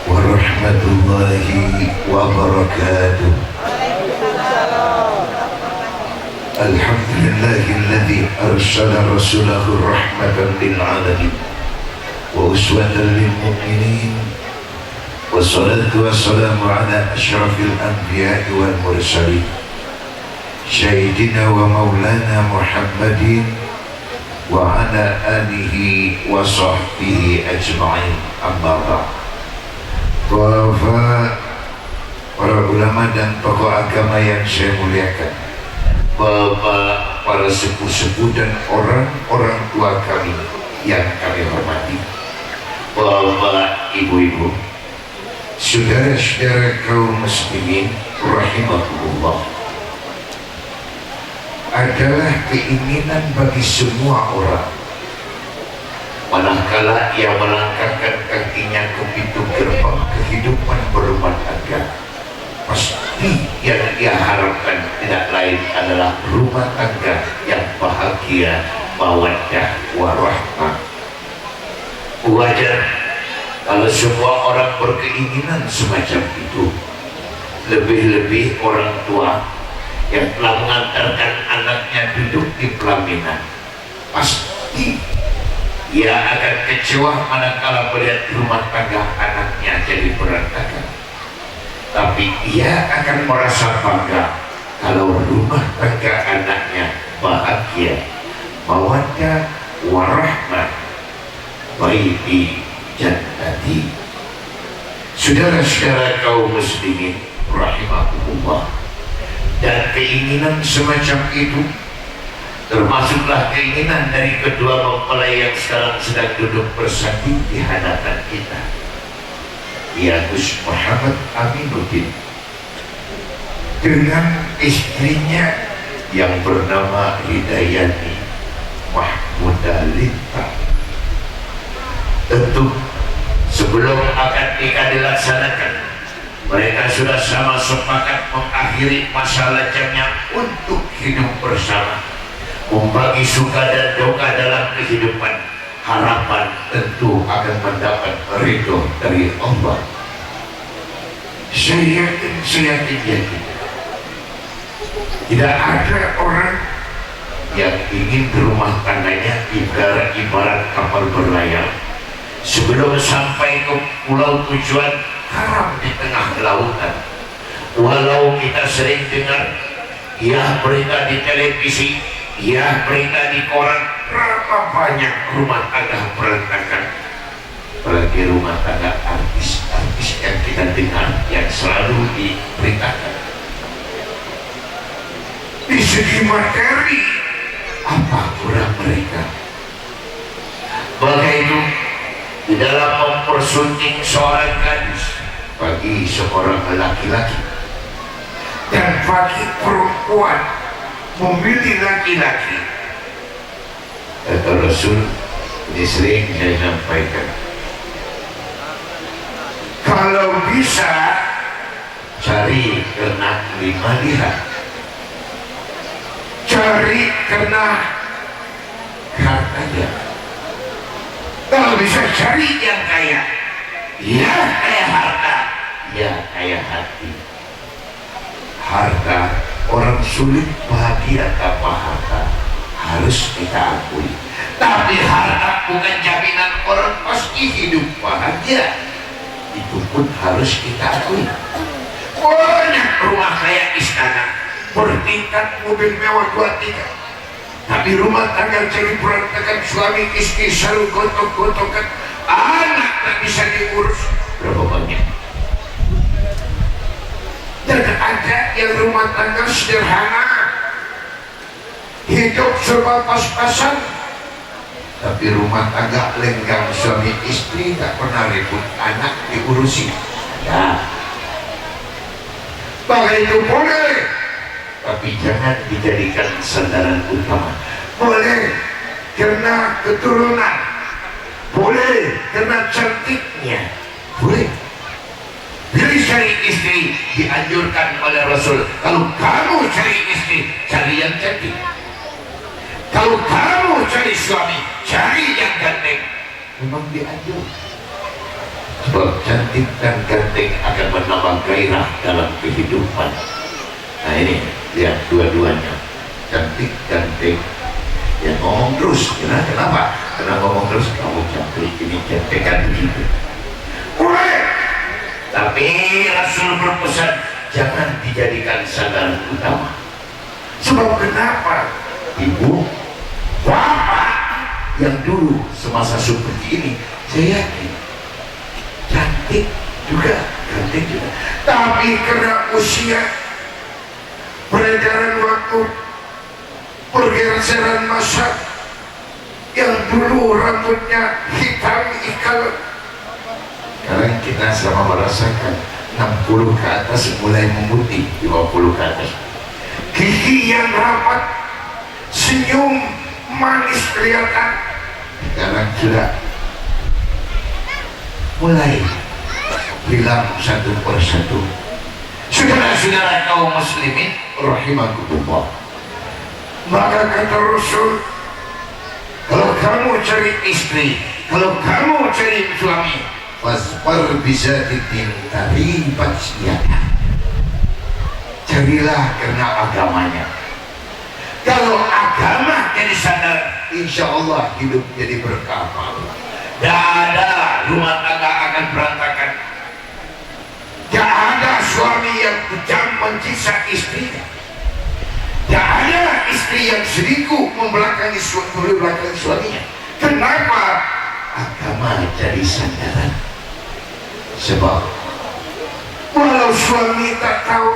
warahmatullahi wabarakatuh. Alhamdulillahilladzi arsala rasulahu rahmatan lil alamin wa uswatan lil mu'minin. Wassalatu wassalamu ala asyrafil anbiya'i wal mursalin Sayyidina wa maulana Muhammadin wa ala alihi wa sahbihi ajma'in. Amma ba'd. Bapak, para ulama dan tokoh agama yang saya muliakan, Bapak, para sepuh-sepuh dan orang-orang tua kami yang kami hormati, Bapak, Ibu-ibu, saudara-saudara kaum muslimin rahimakumullah, adalah keinginan bagi semua orang manakala ia melangkahkan kakinya ke pintu gerbang kehidupan berumah tangga, pasti yang ia harapkan tidak lain adalah rumah tangga yang bahagia, mawaddah warahmah. Wajar kalau semua orang berkeinginan semacam itu, lebih-lebih orang tua yang telah mengantarkan anaknya duduk di pelaminan. Pasti ia akan kecewa manakala melihat rumah tangga anaknya jadi berantakan. Tapi ia akan merasa bangga kalau rumah tangga anaknya bahagia, mawaddah warahmah, baiti jannati. Saudara-saudara kaum muslimin rahimakumullah, dan keinginan semacam itu termasuklah keinginan dari kedua mempelai yang sekarang sedang duduk bersanding di hadapan kita, ya Gus Muhammad Aminuddin dengan istrinya yang bernama Hidayani Mahmuda Lintang. Tentu sebelum akad nikah dilaksanakan, mereka sudah sama sepakat mengakhiri masa lajangnya untuk hidup bersama, membagi suka dan duka dalam kehidupan. Harapan tentu akan mendapat ridho dari Allah. Saya yakin tidak ada orang yang ingin rumah tangganya ibarat kapal berlayar, sebelum sampai ke pulau tujuan haram di tengah lautan. Walau kita sering dengar ya berita di televisi, ya berita di koran, berapa banyak rumah tangga berantakan. Apalagi rumah tangga artis-artis yang kita dengar, yang selalu diberitakan. Di segi materi, apa kurang mereka? Maka itu, di dalam mempersunting seorang gadis bagi seorang laki-laki dan bagi perempuan memilih laki-laki, kata Rasul, ini sering saya sampaikan, kalau bisa cari kena 5 lihat, cari kena hartanya. Kalau bisa cari yang kaya, ya kaya harta, ya kaya hati. Harta, orang sulit bahagia tanpa harta, harus kita akui. Tapi harta bukan jaminan orang pasti hidup bahagia, itu pun harus kita akui. Banyak rumah kaya istana, bertingkat mobil mewah 2 tingkat, tapi rumah tangga jadi berantakan, suami istri selalu gontok-gontokan, anak tak bisa diurus. Berapa banyak? Dan ada yang rumah tangga sederhana, hidup serba pas-pasan, tapi rumah tangga lenggang, suami istri tak pernah ribut, anak diurusi. Ya, bahkan itu boleh, tapi jangan dijadikan sandaran utama. Boleh karena keturunan, boleh karena cantiknya, boleh. Pilih cari istri, dianjurkan oleh Rasul, kalau kamu cari istri, cari yang cantik. Kalau kamu cari suami, cari yang ganteng. Memang dianjurkan. Sebab cantik dan ganteng akan menambah gairah dalam kehidupan. Nah ini lihat dua-duanya, cantik ganteng. Ya ngomong terus, kenapa? Karena ngomong terus, kamu cantik ini cantik kan begitu. Mulai. Tapi Rasul berpesan jangan dijadikan sandaran utama. Sebab kenapa? Ibu, bapak yang dulu semasa seperti ini, saya yakin cantik juga, cantik juga. Tapi karena usia, peredaran waktu, pergeseran masa, yang dulu rambutnya hitam ikal, sekarang kita sama merasakan 60 ke atas mulai memutih, 50 ke atas. Gigi yang rapat, senyum manis kelihatan, sekarang sudah mulai hilang satu persatu. Saudara-saudara kaum muslimin rahimakumullah, maka kata Rasul, kalau kamu cari istri, kalau kamu cari suami, fasbar bizatiddin taribat yadah, carilah karena agamanya. Kalau agama jadi sadar, insya Allah hidup jadi berkah. Tidak ada rumah tangga akan berantakan. Tidak ada suami yang kejam menciksa istrinya. Tidak ada istri yang selingkuh membelakangi suaminya. Kenapa? Agama jadi sandaran. Sebab walau suami tak tahu,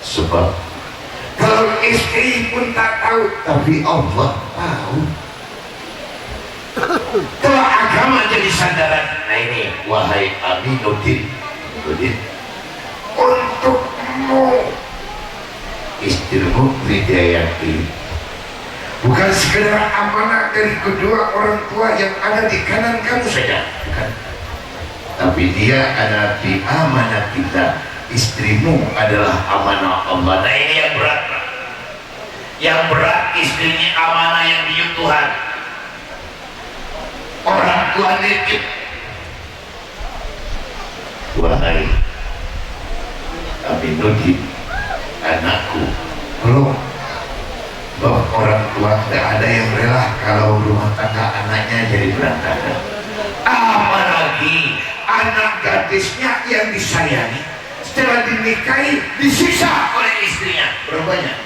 sebab kalau istri pun tak tahu, tapi Allah tahu. Kalau agama jadi sandaran, nah ini wahai Aminuddin, untukmu istrimu hidayati, bukan sekedar amanah dari kedua orang tua yang ada di kanan kamu saja, bukan. Tapi dia ada di amanah kita. Istrimu adalah amanah Allah. Nah ini yang berat, yang berat istrinya amanah yang diutus Tuhan. Orang tua nitip, wahai Aminuddin, anakku, belum bahwa orang tua tidak ada yang rela kalau rumah tangga anaknya jadi berantakan. Apalagi anak gadisnya yang disayangi setelah dinikahi disiksa oleh istrinya. Berapa banyak?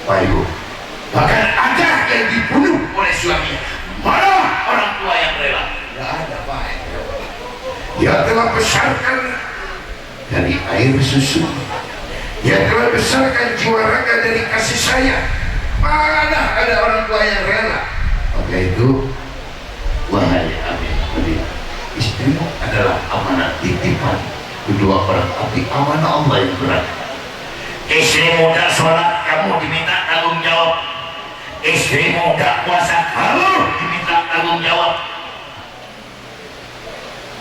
Pak Ibu, bahkan ada yang dibunuh oleh suaminya, malah orang tua yang rela. Tidak ada Pak. Dia telah besarkan dari air susu, dia telah besarkan jiwa raga dari kasih sayang, mana ada orang tua yang rela. Maka itu wahai Aminuddin, istrimu adalah amanah titipan kedua orang, tapi amanah Allah yang berat. Istrimu tidak sholat, kamu diminta tanggung jawab. Istrimu tidak puasa, kamu diminta tanggung jawab.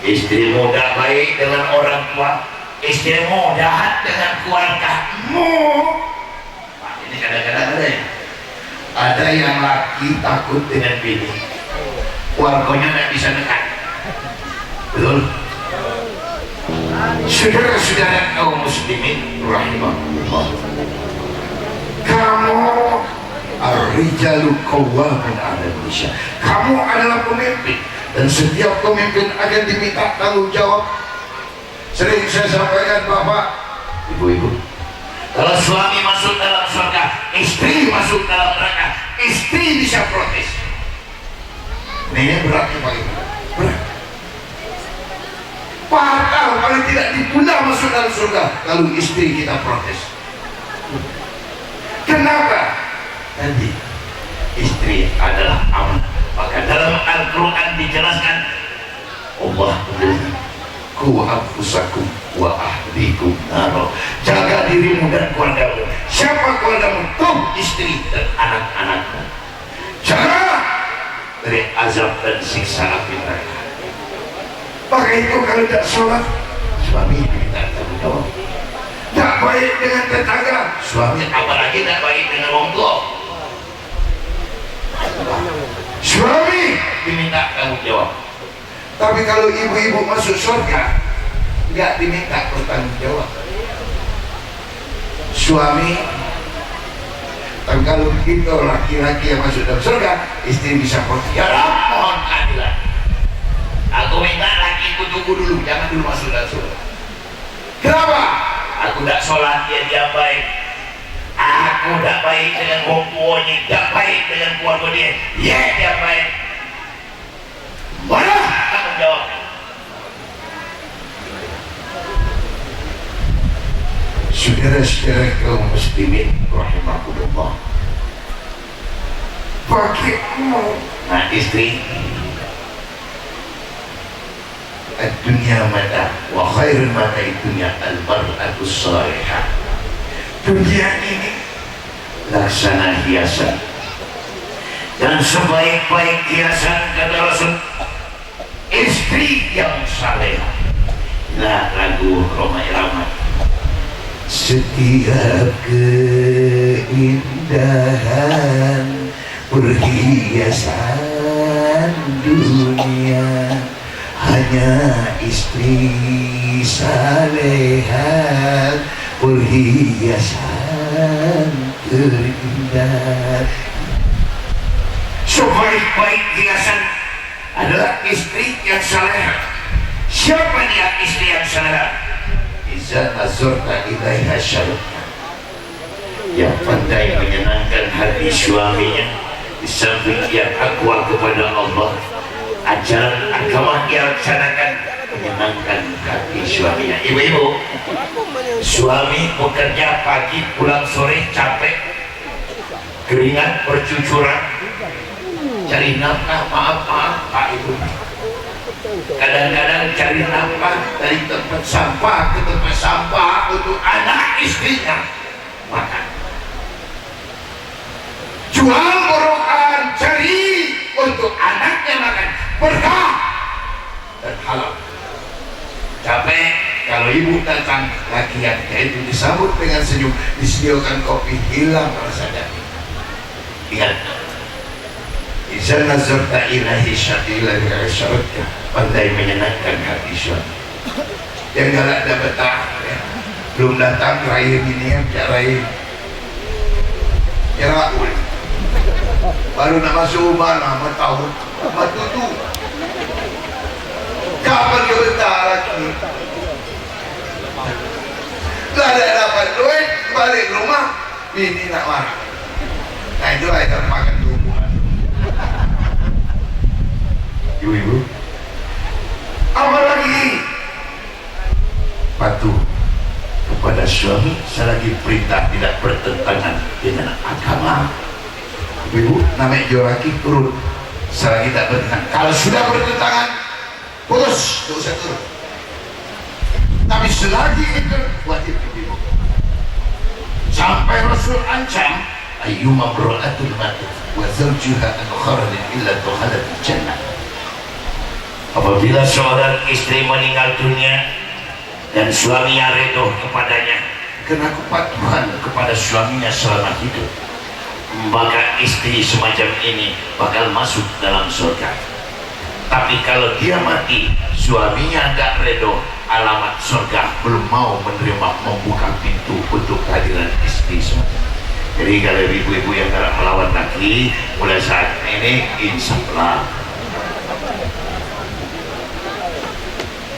Istrimu tidak baik dengan orang tua, istrimu jahat dengan keluargamu. Nah, ini kadang-kadang ada ya, ada yang laki takut dengan bini, keluarganya tidak bisa dekat. Betul? Saudara-saudara kaum muslimin rahimahullah, kamu ar-rijalu qawwamun 'ala an-nisa, kamu adalah pemimpin dan setiap pemimpin akan diminta tanggung jawab. Sering saya sampaikan Bapak, Ibu-ibu, kalau suami masuk dalam surga, istri masuk dalam neraka, istri bisa protes. Ini beratnya Pak Ibu, berat. Fatal paling tidak dipunah masuk dalam surga kalau istri kita protes. Kenapa? Tadi istri adalah amanah. Maka dalam Al-Quran dijelaskan, Allah ku anfusakum wa ahlikum naro, jaga dirimu dan keluargamu. Siapa keluargamu? Tuh istri dan anak-anakmu. Jaga dari azab dan siksa api neraka. Maka itu kalau tidak sholat, suami diminta tanggung jawab. Tidak baik dengan tetangga, suami apalagi tidak baik dengan orang tua, suami diminta tanggung jawab. Tapi kalau ibu-ibu masuk surga nggak diminta bertanggung jawab. Suami, tapi kalau kita laki-laki yang masuk dalam surga, istri bisa protes, ya Rabb, mohon keadilan. Aku minta lakiku tunggu dulu, jangan dulu masuk dalam surga. Kenapa? Aku tidak sholat, dia baik. Aku tidak baik dengan orang tuanya, tidak baik dengan keluarga dia baik. Mana tanggung jawab? Saudara-saudara kaum muslimin rahimahullah, pakaimu, nah istri, dunia mata wa khairul mata dunia al-mar'atu salihah. Dunia ini laksana hiasan, dan sebaik-baik hiasan kata Rasul istri yang salehah. Nah, lagu Roma Irama, setiap keindahan perhiasan dunia, hanya istri salehah perhiasan terindah. Sebaik-baik hiasan adalah istri yang salehah. Siapa dia istri yang salehah? Iza nazarta ilaiha syarafna, yang pandai menyenangkan hati suaminya, di samping dia takwa kepada Allah, ajaran agama dia laksanakan, menyenangkan hati suaminya. Ibu-ibu, suami bekerja pagi pulang sore capek, keringat bercucuran, cari nafkah, maaf Pak Ibu, kadang-kadang cari nafkah dari tempat sampah ke tempat sampah untuk anak istrinya makan, jual borokan, cari untuk anaknya makan, berkah dan halal. Capek, kalau ibu datang laki-laki itu disambut dengan senyum, disediakan kopi, hilang rasa nyeri. Ingat, iza nazarta ilahi syatilah syaratka, pandai menyenangkan hati suami. Yang galak dah betah ya. Belum datang raya gini ya, raya ya Raul, baru nak masuk rumah lama tahun matutu. Kapan dia betah lagi? Tak ada dapat duit, balik rumah bini nak marah. Nah itulah yang termakan hubungan. Ibu-ibu, apa lagi? Patuh kepada suami selagi perintah tidak bertentangan dengan agama. Ibu, namanya laki turun selagi tidak bertentangan. Kalau sudah bertentangan, putus, tidak usah turun. Tapi selagi itu wajib ibu. Sampai Rasul ancam, ayyuma imra'atin matat wa zawjuha an kharajat illa dakhalat jannah. Apabila seorang istri meninggal dunia dan suaminya redha kepadanya karena kepatuhan kepada suaminya selama hidup, maka istri semacam ini bakal masuk dalam surga. Tapi kalau dia mati, suaminya tidak redha, alamat surga, belum mau menerima, membuka pintu untuk kehadiran istri semacam ini. Jadi kalau ibu-ibu yang tidak melawan laki, mulai saat ini insyaallah,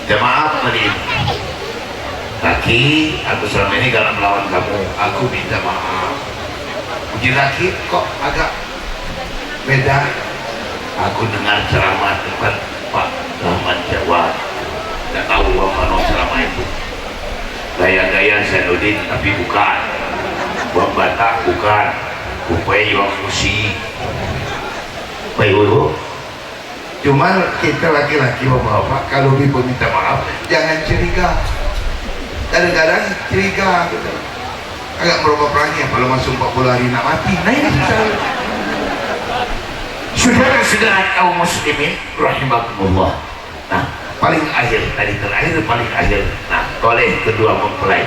maaf tadi laki, aku selama ini kalau melawan kamu, aku minta maaf. Puji laki kok agak beda. Aku dengar ceramah depan Pak Rahman Jawa, tidak tahu apa ceramah itu, gaya-gaya Zainuddin tapi bukan, Bang Batak bukan, Upay Bang Musi, Upay Ulu. Cuma kita laki-laki bapak-bapak kalau ibu minta maaf jangan curiga. Kadang-kadang curiga gitu. Agak berapa perannya kalau masuk 40 hari nak mati. Nah ini susah. Saudara-saudara kaum muslimin rahimakumullah. Nah, paling akhir tadi terakhir paling akhir. Nah, oleh kedua mempelai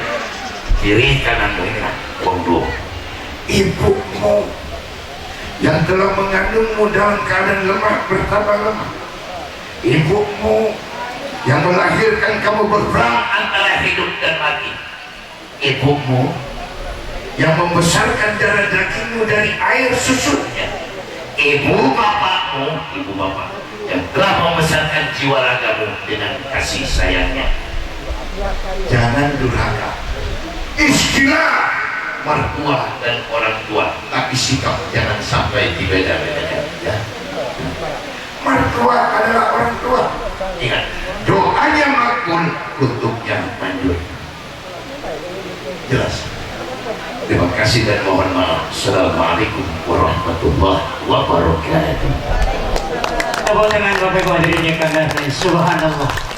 kiri kananmu ini kan bongdo. Ibumu yang telah mengandungmu dalam keadaan lemah bertambah lemah, ibumu yang melahirkan kamu berperang antara hidup dan mati, ibumu yang membesarkan darah dagingmu dari air susunya, ibu bapakmu, ibu bapak yang telah membesarkan jiwa ragamu dengan kasih sayangnya. Jangan durhaka. Istilah mertua dan orang tua, tapi sikap jangan sampai dibeda-bedakan ya. Mertua adalah orang tua, ingat, doanya makbul untuk yang manjur. Jelas. Terima kasih dan mohon maaf. Assalamualaikum warahmatullahi wabarakatuh. Tepuk tangan Bapak Ibu hadirin yang kami hormati. Subhanallah.